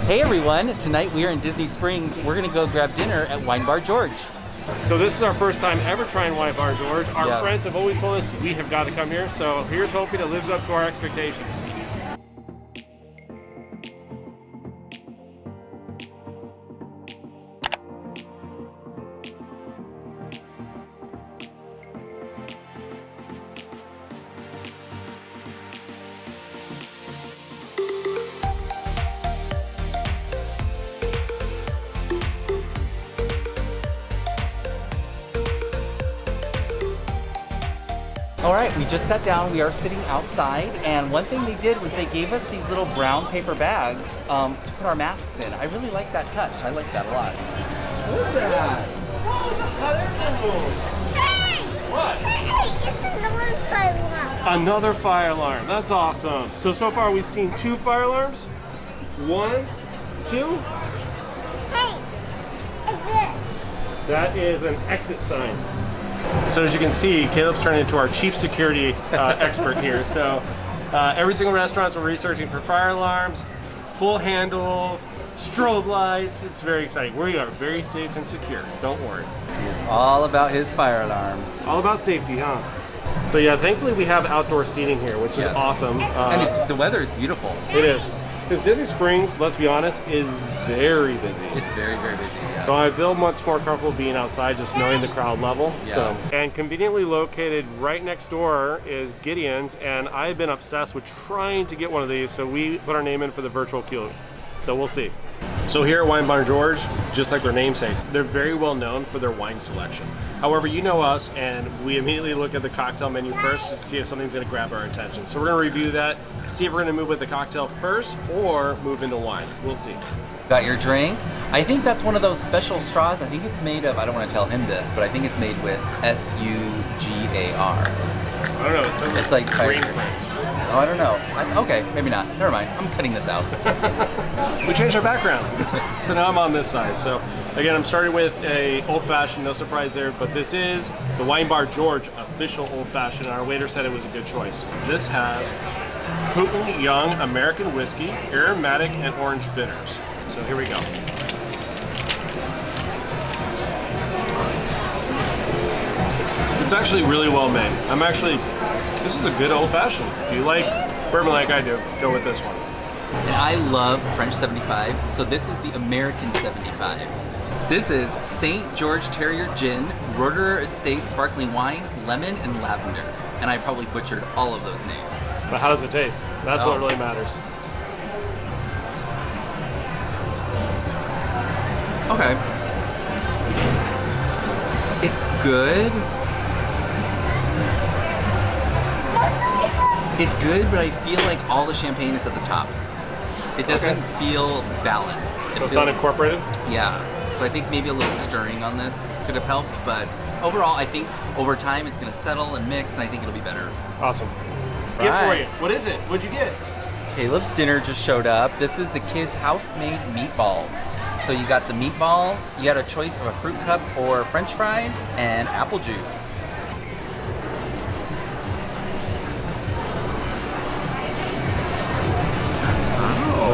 Hey everyone, tonight we are in Disney Springs. We're gonna go grab dinner at Wine Bar George. So this is our first time ever trying Wine Bar George. Our friends have always told us we have got to come here, so here's hoping it lives up to our expectations. All right, we just sat down. We are sitting outside, and one thing they did was they gave us these little brown paper bags to put our masks in. I really like that touch. I like that a lot. What is that? Oh, it's a hot air balloon. Hey! What? Hey, it's another fire alarm. Another fire alarm. That's awesome. So far we've seen 2 fire alarms. 1, 2. Hey, it's this. That is an exit sign. So as you can see, Caleb's turned into our chief security expert here. So every single restaurant we're researching for fire alarms, pull handles, strobe lights. It's very exciting. We are very safe and secure. Don't worry. He is all about his fire alarms. All about safety, huh? So yeah, thankfully we have outdoor seating here, which is awesome. And the weather is beautiful. It is. Because Disney Springs, let's be honest, is very busy. It's very, very busy. Yes. So I feel much more comfortable being outside, just knowing the crowd level. Yeah. So, and conveniently located right next door is Gideon's, and I've been obsessed with trying to get one of these, so we put our name in for the virtual queue. So we'll see. So here at Wine Bar George, just like their namesake, they're very well known for their wine selection. However, you know us, and we immediately look at the cocktail menu first to see if something's going to grab our attention. So we're going to review that, see if we're going to move with the cocktail first or move into wine. We'll see. Got your drink? I think that's one of those special straws. I think it's made of, I don't want to tell him this, but I think it's made with S-U-G-A-R. I don't know, it says It's like green fire- print. Oh, I don't know. Okay, maybe not. Never mind. I'm cutting this out. We changed our background. So now I'm on this side. So again, I'm starting with a old fashioned, no surprise there, but this is the Wine Bar George official old fashioned, and our waiter said it was a good choice. This has potent young American whiskey, aromatic and orange bitters. So here we go. It's actually really well made. This is a good old fashioned. If you like bourbon like I do, go with this one. And I love French 75s, so this is the American 75. This is St. George Terrier Gin, Roederer Estate Sparkling Wine, Lemon, and Lavender. And I probably butchered all of those names. But how does it taste? That's what really matters. Okay. It's good. It's good, but I feel like all the champagne is at the top. It doesn't feel balanced. So it's not incorporated? Yeah. So I think maybe a little stirring on this could have helped, but overall, I think over time it's going to settle and mix, and I think it'll be better. Awesome. Right. Gift for you. What is it? What'd you get? Caleb's dinner just showed up. This is the kids' house-made meatballs. So you got the meatballs, you got a choice of a fruit cup or French fries, and apple juice.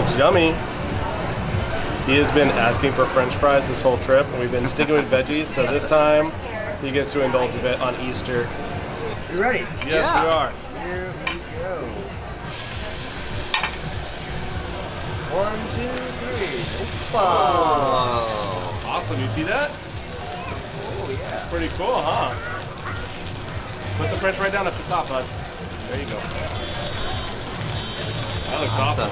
Looks yummy. He has been asking for French fries this whole trip, and we've been sticking with veggies, so this time he gets to indulge a bit on Easter. You ready? Yes, we are. Here we go. 1, 2, 3. Oh. Awesome, you see that? Oh yeah. Pretty cool, huh? Put the French right down at the top, bud. There you go. That looks awesome.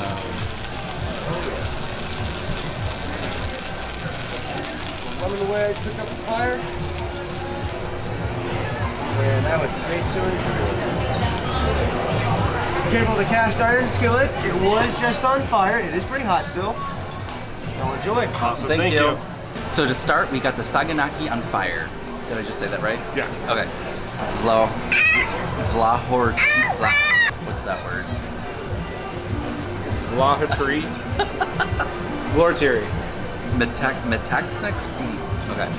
Lemon wedge, pick up the fire. And I would say to enjoy. Careful of the cast iron skillet. It was just on fire. It is pretty hot still. Now enjoy. Awesome, Thank you. So to start, we got the saganaki on fire. Did I just say that right? Yeah. Okay. What's that word? Vlahatri. Glortieri. Metaxna Christine. Okay.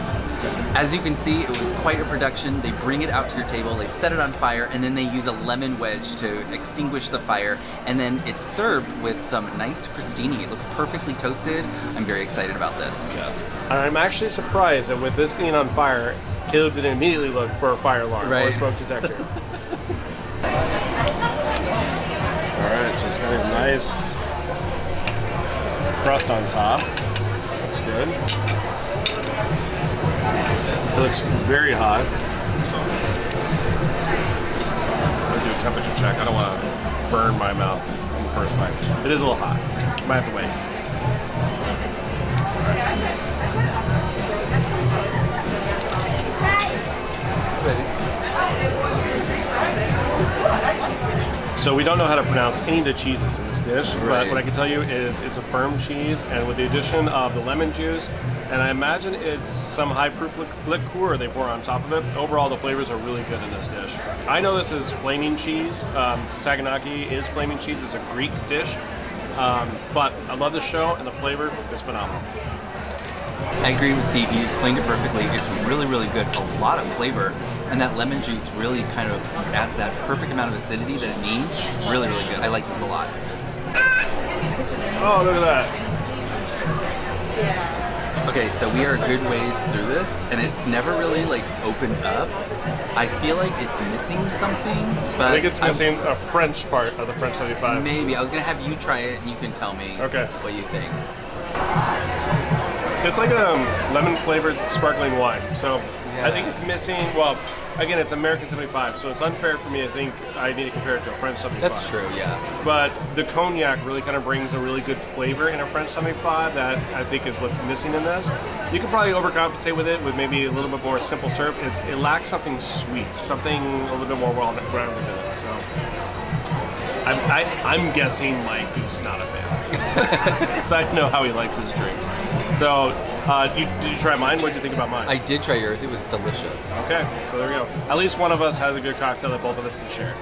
As you can see, it was quite a production. They bring it out to your table, they set it on fire, and then they use a lemon wedge to extinguish the fire. And then it's served with some nice crostini. It looks perfectly toasted. I'm very excited about this. Yes. And I'm actually surprised that with this being on fire, Caleb didn't immediately look for a fire alarm or a smoke detector. Alright, so it's got a nice crust on top. Looks good. It looks very hot. I'm gonna do a temperature check. I don't want to burn my mouth on the first bite. It is a little hot. Might have to wait. So we don't know how to pronounce any of the cheeses in this dish, but what I can tell you is it's a firm cheese, and with the addition of the lemon juice, and I imagine it's some high-proof liqueur they pour on top of it. Overall, the flavors are really good in this dish. I know this is flaming cheese. Saganaki is flaming cheese. It's a Greek dish, but I love the show, and the flavor is phenomenal. I agree with Steve. He explained it perfectly. It's really, really good. A lot of flavor. And that lemon juice really kind of adds that perfect amount of acidity that it needs. Really, really good. I like this a lot. Oh, look at that. Okay, so we are a good ways through this, and it's never really like opened up. I feel like it's missing something, but I think it's missing a French part of the French 75. Maybe. I was gonna have you try it, and you can tell me what you think. It's like a lemon flavored sparkling wine. So I think it's missing, well, again, it's American 75, so it's unfair for me to think I need to compare it to a French 75. That's true, yeah. But the cognac really kind of brings a really good flavor in a French 75 that I think is what's missing in this. You could probably overcompensate with it with maybe a little bit more simple syrup. It lacks something sweet, something a little bit more well-rounded in it. So I'm guessing Mike is not a fan, because I know how he likes his drinks. So did you try mine? What did you think about mine? I did try yours. It was delicious. Okay, so there we go. At least one of us has a good cocktail that both of us can share.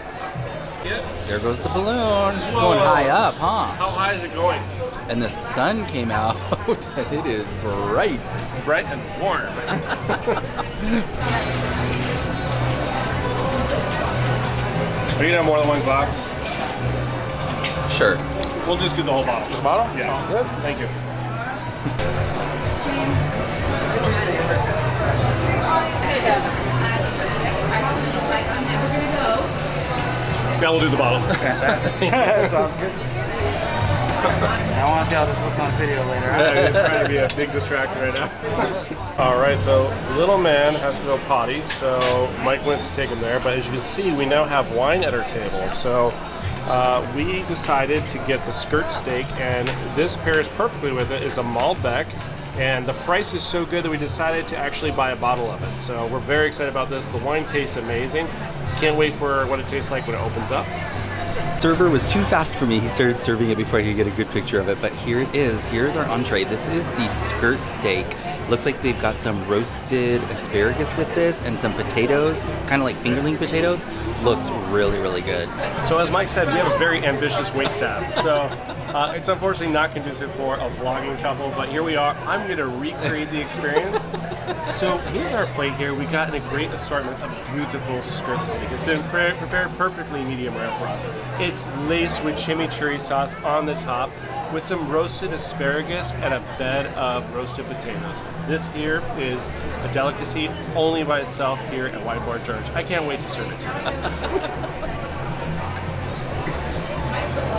There goes the balloon. It's going high up, huh? How high is it going? And the sun came out, and it is bright. It's bright and warm. Are you gonna have more than one glass? Sure. We'll just do the whole bottle. The bottle? Yeah. Sounds good. Thank you. Yeah, we'll do the bottle. Fantastic. Sounds good. I want to see how this looks on video later. Yeah, it's trying to be a big distraction right now. All right, so little man has to go potty, so Mike went to take him there. But as you can see, we now have wine at our table. So we decided to get the skirt steak, and this pairs perfectly with it. It's a Malbec, and the price is so good that we decided to actually buy a bottle of it. So we're very excited about this. The wine tastes amazing. Can't wait for what it tastes like when it opens up. Server was too fast for me. He started serving it before I could get a good picture of it, but here it is. Here's our entree. This is the skirt steak. Looks like they've got some roasted asparagus with this and some potatoes, kind of like fingerling potatoes. Looks really, really good. So as Mike said, we have a very ambitious waitstaff. So it's unfortunately not conducive for a vlogging couple, but here we are. I'm going to recreate the experience. So here's our plate here. We got a great assortment of beautiful skirt steak. It's been prepared perfectly medium rare for us. It's laced with chimichurri sauce on the top, with some roasted asparagus and a bed of roasted potatoes. This here is a delicacy only by itself here at Wine Bar George. I can't wait to serve it to you.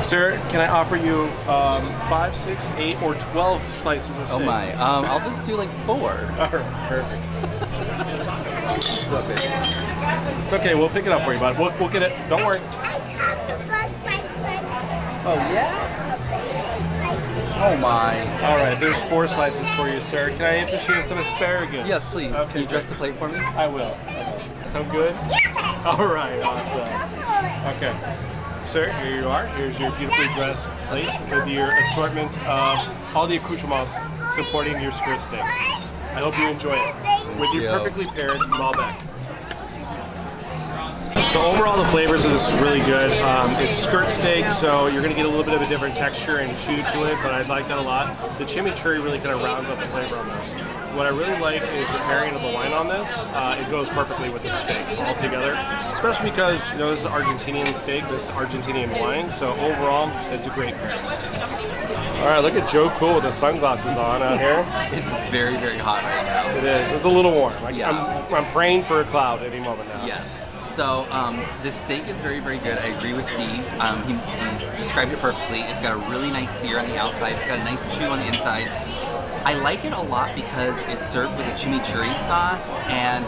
Sir, can I offer you 5, 6, 8, or 12 slices of steak? Oh my, I'll just do like 4. All right, perfect. It's okay, we'll pick it up for you, bud. We'll get it. Don't worry. Oh yeah? Oh my. All right, there's 4 slices for you, sir. Can I interest you in some asparagus? Yes, please. Okay, Can you dress the plate for me? I will. Sound good? Yeah. All right, awesome. Okay. Sir, here you are. Here's your beautifully dressed plate with your assortment of all the accoutrements supporting your skirt steak. I hope you enjoy it with your perfectly paired Malbec. So overall, the flavors of this is really good. It's skirt steak, so you're going to get a little bit of a different texture and chew to it, but I like that a lot. The chimichurri really kind of rounds out the flavor on this. What I really like is the pairing of the wine on this. It goes perfectly with the steak all together, especially because this is Argentinian steak, this is Argentinian wine, so overall, it's a great pairing. All right, look at Joe Cool with his sunglasses on out here. It's very, very hot right now. It is. It's a little warm. Yeah. I'm praying for a cloud any moment now. Yes. So this steak is very, very good. I agree with Steve. He described it perfectly. It's got a really nice sear on the outside. It's got a nice chew on the inside. I like it a lot because it's served with a chimichurri sauce. And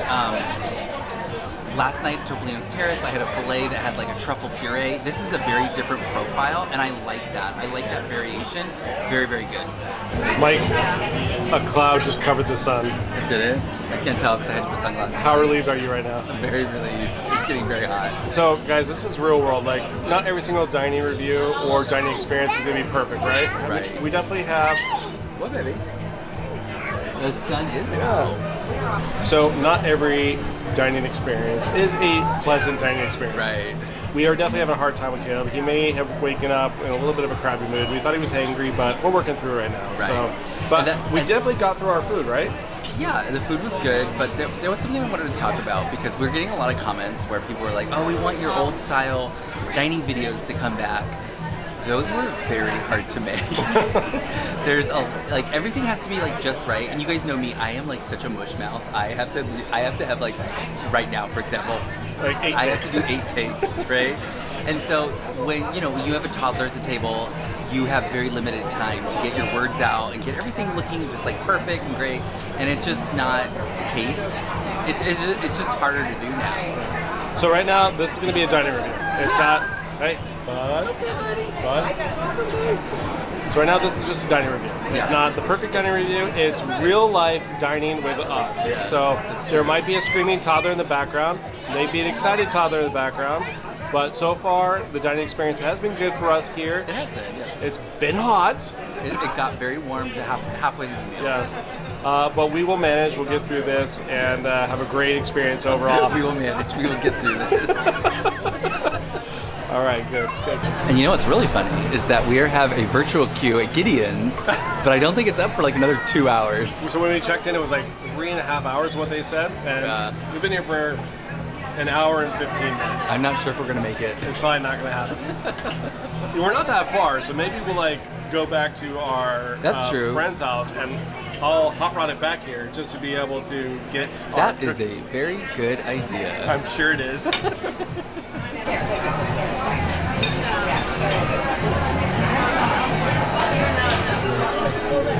last night at Topolino's Terrace, I had a filet that had like a truffle puree. This is a very different profile, and I like that. I like that variation. Very, very good. Mike, a cloud just covered the sun. Did it? I can't tell because I had to put sunglasses on. How relieved are you right now? I'm very relieved. It's getting very hot. So, guys, this is real world. Like, not every single dining review or dining experience is going to be perfect, right? Right. We definitely have... What, baby? The sun is out. So, not every dining experience is a pleasant dining experience. Right. We are definitely having a hard time with Caleb. He may have waken up in a little bit of a crappy mood. We thought he was hangry, but we're working through it right now. Right. So, but we definitely got through our food, right? Yeah, the food was good, but there was something I wanted to talk about because we're getting a lot of comments where people were like, oh, we want your old style dining videos to come back. Those were very hard to make. There's everything has to be like just right, and you guys know me. I am like such a mush mouth. I have to have like right now, for example, like 8 takes. I have to do 8 takes, right? And so when you have a toddler at the table, you have very limited time to get your words out and get everything looking just like perfect and great, and it's just not the case. It's just harder to do now. So right now, this is going to be a dining review. It's not, right? So right now, this is just a dining review. It's not the perfect dining review. It's real life dining with us. Yes, so there might be a screaming toddler in the background, maybe an excited toddler in the background. But so far, the dining experience has been good for us here. It has been, yes. It's been hot. It got very warm to halfway through the meal. Yes. But we will manage. We'll get through this and have a great experience overall. We will manage. We will get through this. All right, good. And you know what's really funny is that we have a virtual queue at Gideon's, but I don't think it's up for like another 2 hours. So when we checked in, it was like 3.5 hours, what they said. And we've been here for an hour and 15 minutes. I'm not sure if we're gonna make it. It's probably not gonna happen. We're not that far, so maybe we'll like go back to our friend's house and I'll hot rod it back here just to be able to get That is a very good idea. I'm sure it is.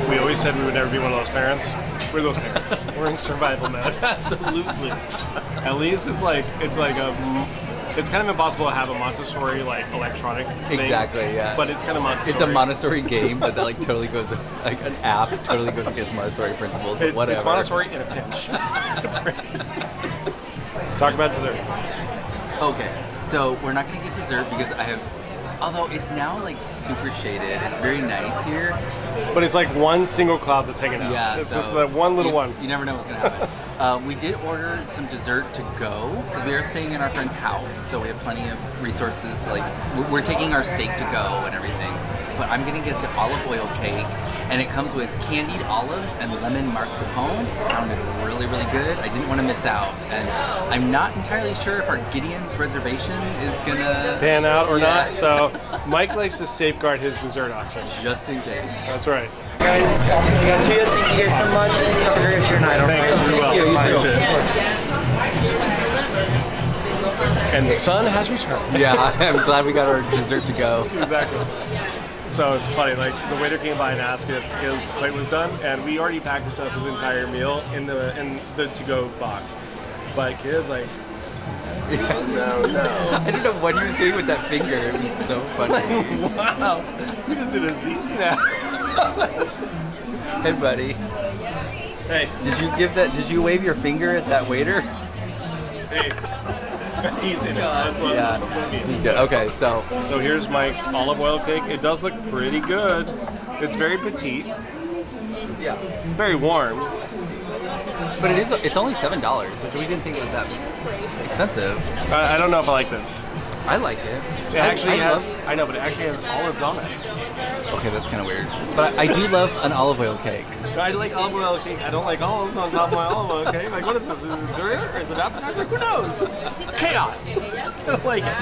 We always said we would never be one of those parents. We're those parents. We're in survival mode. Absolutely. At least it's kind of impossible to have a Montessori like electronic thing. Exactly, yeah. But it's kind of Montessori. It's a Montessori game, but that like totally goes like an app totally goes against Montessori principles. But whatever. It's Montessori in a pinch. That's right. Talk about dessert. Okay, so we're not gonna get dessert because I have. Although it's now like super shaded, it's very nice here. But it's like one single cloud that's hanging out. Yeah, it's so just that one little one. You never know what's gonna happen. We did order some dessert to go because we are staying in our friend's house, so we have plenty of resources to like. We're taking our steak to go and everything. But I'm gonna get the olive oil cake, and it comes with candied olives and lemon mascarpone. It sounded really, really good. I didn't want to miss out, and I'm not entirely sure if our Gideon's reservation is gonna pan out or not. So Mike likes to safeguard his dessert option, just in case. That's right. Guys, thank you guys so much. Have a great rest of your night. Thank you. You too. And the sun has returned. Yeah, I'm glad we got our dessert to go. Exactly. So it's funny, like the waiter came by and asked if Caleb's plate was done, and we already packaged up his entire meal in the to-go box. But Caleb's like, no. I don't know what he was doing with that finger. It was so funny. Wow, he just did a Z snap. Hey, buddy. Hey, Did you wave your finger at that waiter? hey. He's in it. Yeah, he's good. Okay, so here's Mike's olive oil cake. It does look pretty good. It's very petite. Yeah, very warm. But it's only $7, which we didn't think it was that expensive. I don't know if I like this. I like it. It actually has. love- I know, but it actually has olives on it. Okay, that's kind of weird. But I do love an olive oil cake. I like olive oil cake. I don't like olives on top of my olive oil cake. Like, what is this? Is it dessert or is it appetizer? Who knows? Chaos. I don't like it.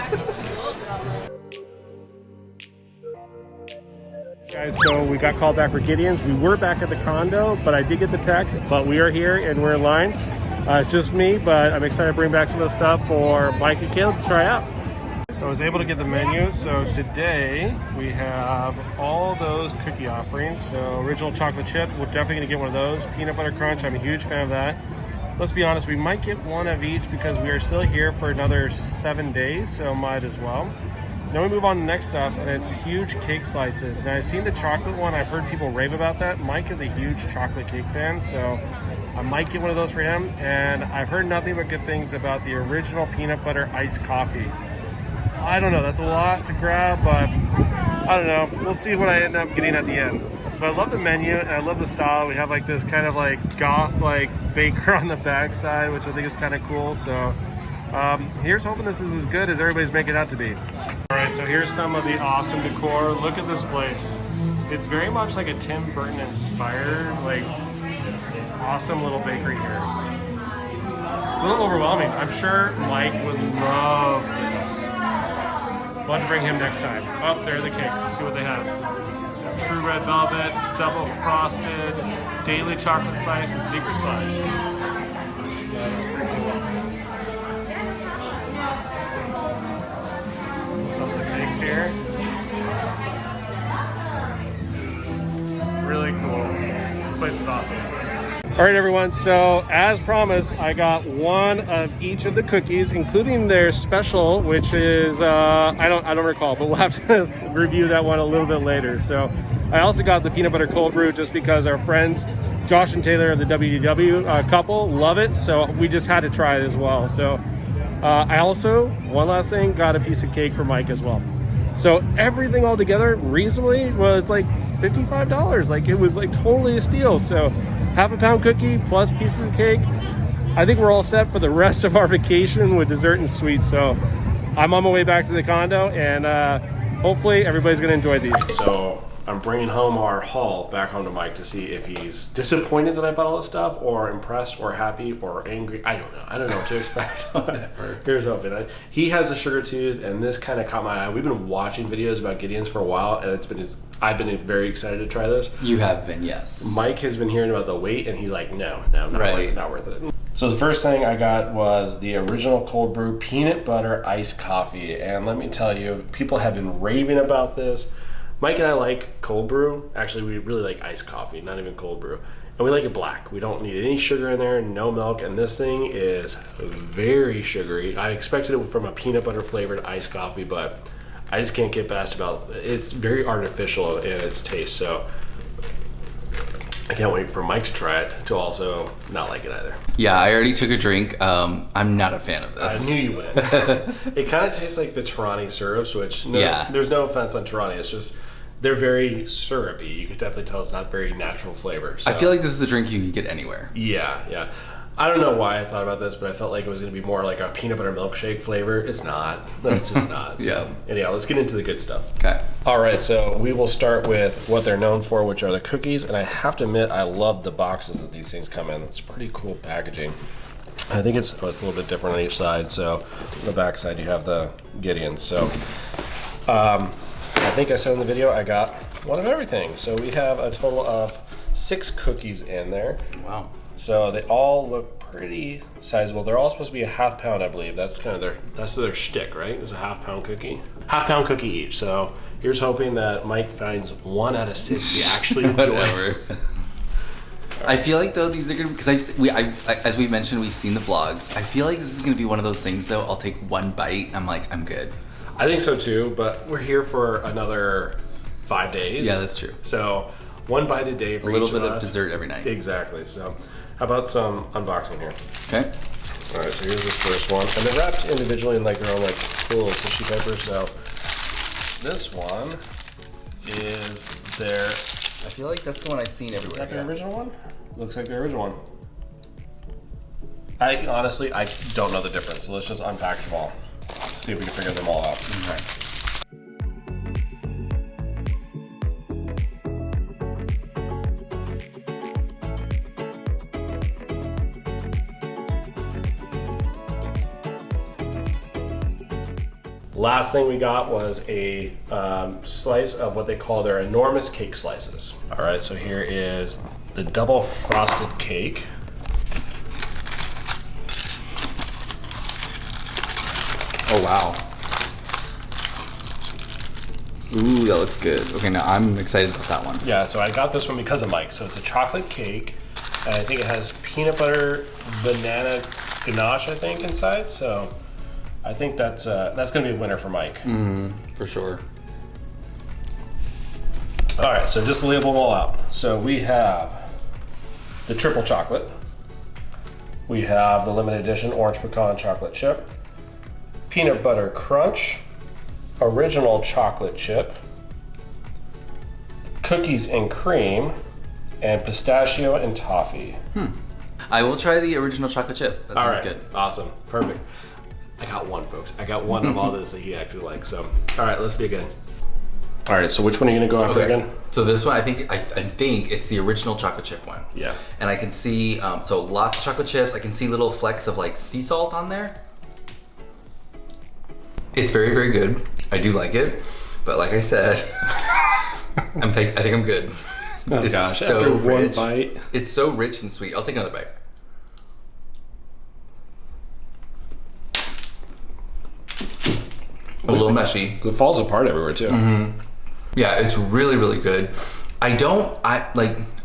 Guys, so we got called back for Gideon's. We were back at the condo, but I did get the text. But we are here and we're in line. It's just me, but I'm excited to bring back some of the stuff for Mike and Caleb to try out. So I was able to get the menu. So today we have all those cookie offerings. So original chocolate chip, we're definitely gonna get one of those. Peanut butter crunch, I'm a huge fan of that. Let's be honest, we might get one of each because we are still here for another 7 days, so might as well. Then we move on to the next stuff, and it's huge cake slices. Now I've seen the chocolate one, I've heard people rave about that. Mike is a huge chocolate cake fan, so I might get one of those for him. And I've heard nothing but good things about the original peanut butter iced coffee. I don't know, that's a lot to grab, but I don't know. We'll see what I end up getting at the end. But I love the menu and I love the style. We have like this kind of like goth like baker on the backside, which I think is kind of cool. So here's hoping this is as good as everybody's making it out to be. All right, so here's some of the awesome decor. Look at this place. It's very much like a Tim Burton inspired, like awesome little bakery here. It's a little overwhelming. I'm sure Mike would love this. We'll have to bring him next time. Oh, there are the cakes. Let's see what they have. True red velvet, double frosted, daily chocolate slice, and secret slice. Some of the cakes here. Really cool. This place is awesome. All right, everyone, so as promised, I got one of each of the cookies, including their special, which is, I don't recall, but we'll have to review that one a little bit later. So I also got the peanut butter cold brew just because our friends, Josh and Taylor of the WDW couple, love it. So we just had to try it as well. So I also, one last thing, got a piece of cake for Mike as well. So everything all together reasonably was like $55. Like it was like totally a steal. So half a pound cookie plus pieces of cake. I think we're all set for the rest of our vacation with dessert and sweets. So I'm on my way back to the condo and hopefully everybody's gonna enjoy these. So I'm bringing home our haul back home to Mike to see if he's disappointed that I bought all this stuff or impressed or happy or angry. I don't know. I don't know what to expect. Whatever. Here's hoping. He has a sugar tooth and this kind of caught my eye. We've been watching videos about Gideons for a while and I've been very excited to try this. You have been, yes. Mike has been hearing about the weight and he's like, no, not worth it. So the first thing I got was the original cold brew peanut butter iced coffee. And let me tell you, people have been raving about this. Mike and I like cold brew. Actually, we really like iced coffee, not even cold brew. And we like it black. We don't need any sugar in there, no milk. And this thing is very sugary. I expected it from a peanut butter flavored iced coffee, but I just can't get past it's very artificial in its taste. So I can't wait for Mike to try it to also not like it either. Yeah, I already took a drink. I'm not a fan of this. I knew you would. It kind of tastes like the Tarani syrups, which there's no offense on Tarani. It's just they're very syrupy. You could definitely tell it's not very natural flavor. So. I feel like this is a drink you could get anywhere. Yeah. I don't know why I thought about this, but I felt like it was going to be more like a peanut butter milkshake flavor. It's not. It's just not. So, anyhow, let's get into the good stuff. Okay. All right, so we will start with what they're known for, which are the cookies. And I have to admit, I love the boxes that these things come in. It's pretty cool packaging. I think it's a little bit different on each side. So on the back side, you have the Gideons. So I think I said in the video, I got one of everything. So we have a total of 6 cookies in there. Wow. So they all look pretty sizable. They're all supposed to be a half pound, I believe. That's kind of their shtick, right? It's a half pound cookie. Half pound cookie each. So here's hoping that Mike finds 1 out of 6 he actually enjoys. I feel like though these are gonna because as we mentioned, we've seen the vlogs. I feel like this is gonna be one of those things though. I'll take 1 bite. I'm like, I'm good. I think so too. But we're here for another 5 days. Yeah, that's true. So 1 bite a day for a little each bit of of us. Dessert every night. Exactly. So how about some unboxing here? Okay. All right. So here's this first one, and they're wrapped individually in like their own like cool little tissue paper. So this one is their. I feel like that's the one I've seen everywhere. Is that the original one? Looks like the original one. I honestly don't know the difference. So let's just unpackage them all. See if we can figure them all out. Okay. Last thing we got was a slice of what they call their enormous cake slices. All right, so here is the double frosted cake. Oh wow. Ooh, that looks good. Okay, now I'm excited about that one. Yeah, so I got this one because of Mike. So it's a chocolate cake, and I think it has peanut butter banana ganache, I think, inside. So I think that's gonna be a winner for Mike. For sure. All right, so just to label them all out. So we have the triple chocolate. We have the limited edition orange pecan chocolate chip, peanut butter crunch, original chocolate chip, cookies and cream, and pistachio and toffee. I will try the original chocolate chip. That sounds good. Awesome, perfect. I got one, folks. I got one of all this that he actually likes. So, all right, let's begin. All right, so which one are you gonna go after again? So this one, I think it's the original chocolate chip one. Yeah. And I can see, so lots of chocolate chips. I can see little flecks of like sea salt on there. It's very, very good. I do like it, but like I said, I think I'm good. Oh It's gosh! so After rich. one bite, It's so rich and sweet. I'll take another bite. A little mushy. it falls apart everywhere too. Yeah, it's really, really good. I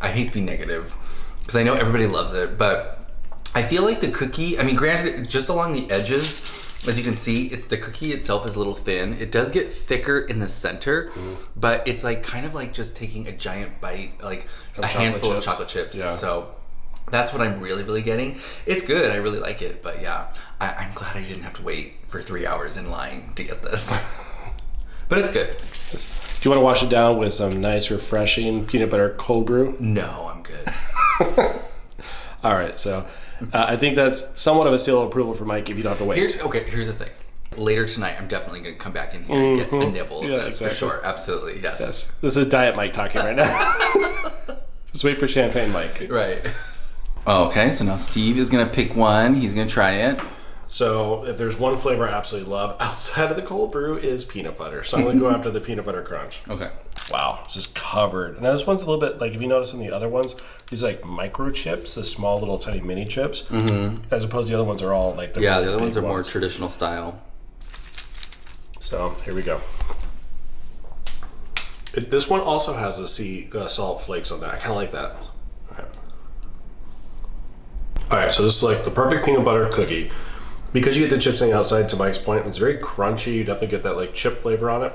hate to be negative because I know everybody loves it, but I feel like the cookie, I mean, granted, just along the edges, as you can see, the cookie itself is a little thin. It does get thicker in the center, but it's like kind of like just taking a giant bite, like a handful of chocolate chips. Yeah. So that's what I'm really, really getting. It's good. I really like it, but yeah, I'm glad I didn't have to wait for 3 hours in line to get this. But it's good. Do you want to wash it down with some nice, refreshing peanut butter cold brew? No, I'm good. All right, so I think that's somewhat of a seal of approval for Mike if you don't have to wait. Here's the thing. Later tonight, I'm definitely going to come back in here and get a nibble of this exactly. for sure. Absolutely, yes. This is Diet Mike talking right now. Just wait for Champagne Mike. Right. Okay, so now Steve is going to pick one. He's going to try it. So if there's one flavor I absolutely love outside of the cold brew is peanut butter. So I'm going to go after the peanut butter crunch. Okay. Wow, it's just covered. Now this one's a little bit, like if you notice in the other ones, these like micro chips, the small little tiny mini chips, as opposed to the other ones are all like the Yeah, really the other ones are big more traditional style. So here we go. This one also has a sea salt flakes on that. I kind of like that. All right, so this is like the perfect peanut butter cookie. Because you get the chips thing outside, to Mike's point, it's very crunchy. You definitely get that like chip flavor on it.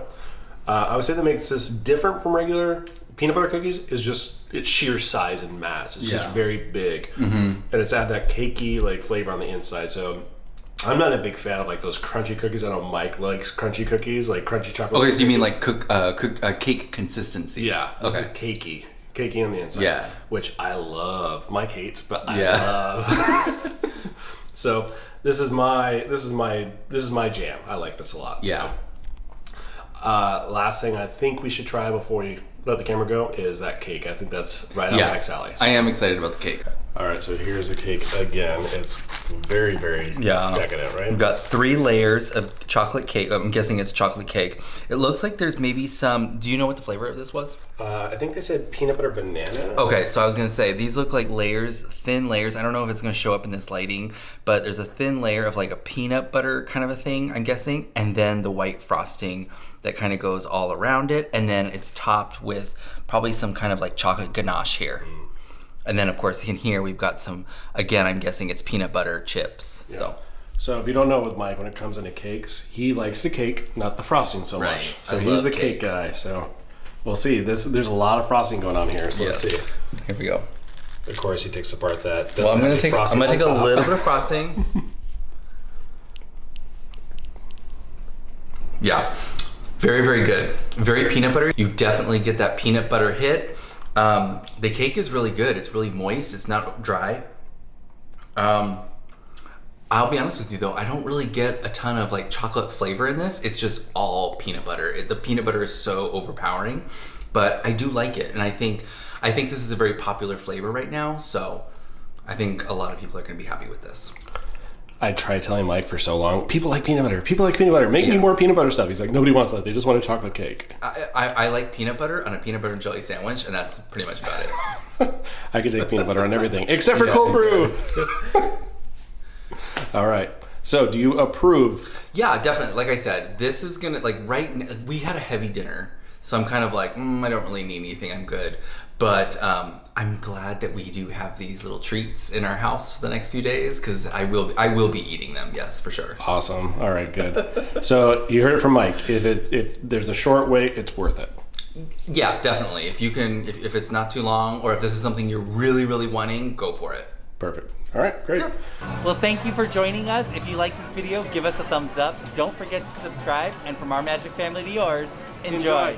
I would say that makes this different from regular peanut butter cookies is just its sheer size and mass. It's just very big. And it's had that cakey like flavor on the inside. So I'm not a big fan of like those crunchy cookies. I know Mike likes crunchy cookies, like crunchy chocolate. Okay, so you mean cookies. like cake consistency? Yeah, this Okay. is cakey on the inside. Yeah. Which I love. Mike hates, but I Yeah. love. So this is my jam. I like this a lot. Yeah. So. Last thing I think we should try before we let the camera go is that cake. I think that's right up Mike's alley. So. I am excited about the cake. All right, so here's the cake again. It's very, very decadent, right? We've got 3 layers of chocolate cake. I'm guessing it's chocolate cake. It looks like there's maybe some. Do you know what the flavor of this was? I think they said peanut butter banana. Okay, so I was gonna say these look like layers, thin layers. I don't know if it's gonna show up in this lighting, but there's a thin layer of like a peanut butter kind of a thing, I'm guessing, and then the white frosting that kind of goes all around it, and then it's topped with probably some kind of like chocolate ganache here. And then, of course, in here we've got some, again, I'm guessing it's peanut butter chips. Yeah. So if you don't know with Mike, when it comes into cakes, he likes the cake, not the frosting so Right. much. So I he's love the cake. cake guy. So we'll see. There's a lot of frosting going on here. So let's see. Here we go. Of course, he takes apart that. Well, I'm gonna take a little bit of frosting. Yeah, very, very good. Very peanut butter. You definitely get that peanut butter hit. The cake is really good. It's really moist. It's not dry. I'll be honest with you though, I don't really get a ton of like chocolate flavor in this. It's just all peanut butter. The peanut butter is so overpowering, but I do like it. And I think this is a very popular flavor right now. So I think a lot of people are gonna be happy with this. I tried telling Mike for so long, people like peanut butter. People like peanut butter. Make me more peanut butter stuff. He's like, nobody wants that. They just want a chocolate cake. I like peanut butter on a peanut butter and jelly sandwich, and that's pretty much about it. I could take peanut butter on everything, except for cold brew. All right. So do you approve? Yeah, definitely. Like I said, this is gonna, like we had a heavy dinner. So I'm kind of like, I don't really need anything, I'm good. But I'm glad that we do have these little treats in our house for the next few days, because I will be eating them, yes, for sure. Awesome. All right, good. So you heard it from Mike. If there's a short wait, it's worth it. Yeah, definitely. If you can, if it's not too long, or if this is something you're really, really wanting, go for it. Perfect. All right, great. Well, thank you for joining us. If you liked this video, give us a thumbs up. Don't forget to subscribe. And from our magic family to yours, enjoy.